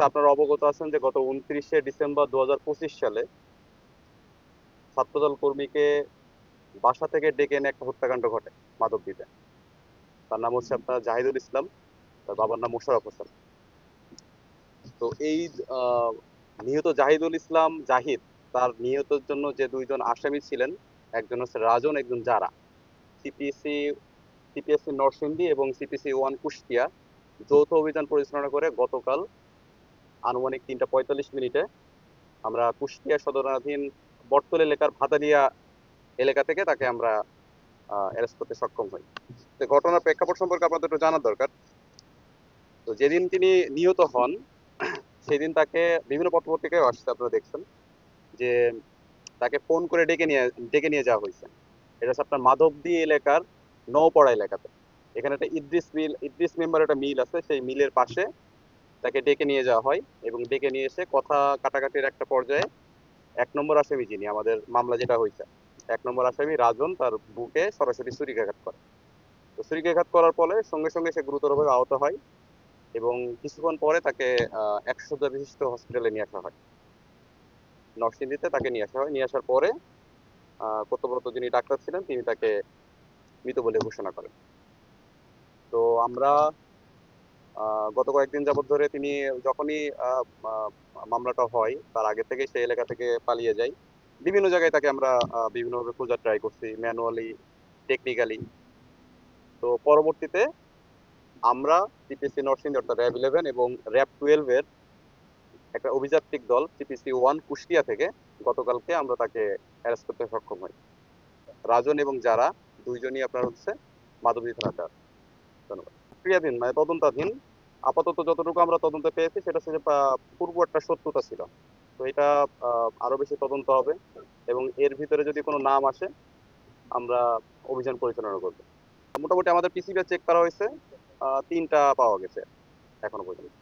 আপনারা অবগত আছেন যে গত 29শে ডিসেম্বর 2025 সালে ছাত্রদল কর্মীকে বাসা থেকে ডেকে এনে একটা হত্যাকাণ্ড ঘটে মাধবদীতে। তার নাম হচ্ছে আপনার জাহিদুল ইসলাম, তার বাবার নাম মোশাররফ হোসেন। তো এই আহ, নিহত জাহিদুল ইসলাম জাহিদ, তার নিহতের জন্য যে দুইজন আসামি ছিলেন, একজন হচ্ছে রাজন, একজন জারা। সিপিসি সিপিএসসি নরসিংদী এবং সিপিসি 1 কুষ্টিয়া যৌথ অভিযান পরিচালনা করে গতকাল আনুমানিক 3টা 45 মিনিটে আমরা কুষ্টিয়া সদরাধীন বটতল এলাকার ভাদালিয়া এলাকা থেকে তাকে আমরা অ্যারেস্ট করতে সক্ষম হই। তো ঘটনার প্রেক্ষাপট সম্পর্কে আপনাদের একটু জানার দরকার। তো যেদিন তিনি নিহত হন সেদিন তাকে বিভিন্ন পত্রপত্রিকায় আসছে, আপনারা দেখছেন যে তাকে ফোন করে ডেকে নিয়ে যাওয়া হয়েছে। এটা হচ্ছে আপনার মাধবদী এলাকার নওপাড়া এলাকাতে। এখানে একটা ইদ্রিস মেম্বার একটা মিল আছে, সেই মিলের পাশে তাকে ডেকে নিয়ে যাওয়া হয় এবং ডেকে নিয়ে এসে কথা কাটাকাটির একটা পর্যায়ে 1 নম্বর আসামি, যিনি আমাদের মামলা যেটা হয়েছে, 1 নম্বর আসামি রাজন, তার বুকে সরাসরি ছুরিকাঘাত করে। তো ছুরিকাঘাত করার ফলে সঙ্গে সঙ্গে সে গুরুতরভাবে আহত হয় এবং কিছুক্ষণ পরে তাকে 100 শয্যা বিশিষ্ট হসপিটালে নিয়ে আসা হয়। নরসিংদীতে তাকে নিয়ে আসা হয়। নিয়ে আসার পরে কর্তব্যরত যিনি ডাক্তার ছিলেন তিনি তাকে মৃত বলে ঘোষণা করেন। তো আমরা গত কয়েকদিন যাবত ধরে তিনি যখনই আহ, আহ, মামলাটা হয় তার আগে থেকে সেই এলাকা থেকে পালিয়ে যায়। বিভিন্ন জায়গায় তাকে আমরা বিভিন্নভাবে খোঁজার ট্রাই করছি, ম্যানুয়ালি, টেকনিক্যালি। তো পরবর্তীতে আমরা সিপিসি নরসিংদী অর্থাৎ র্যাব 11 এবং র্যাব 12 এর একটা অভিযাত্রিক দল সিপিসি 1 কুষ্টিয়া থেকে গতকালকে আমরা তাকে অ্যারেস্ট করতে সক্ষম হই। রাজন এবং যারা, দুইজনই আপনার হচ্ছে মাধবী থানাতে আছে। ধন্যবাদ। ক্রিয়াধীন মানে তদন্তাধীন। আপাতত যতটুকু আমরা তদন্তে পেয়েছি সেটা হচ্ছে যে পূর্ব একটা শত্রুতা ছিল। তো এটা আরো বেশি তদন্ত হবে এবং এর ভিতরে যদি কোনো নাম আসে আমরা অভিযান পরিচালনা করবো। মোটামুটি আমাদের পিসিবি চেক করা হয়েছে, 3টা পাওয়া গেছে এখনো পর্যন্ত।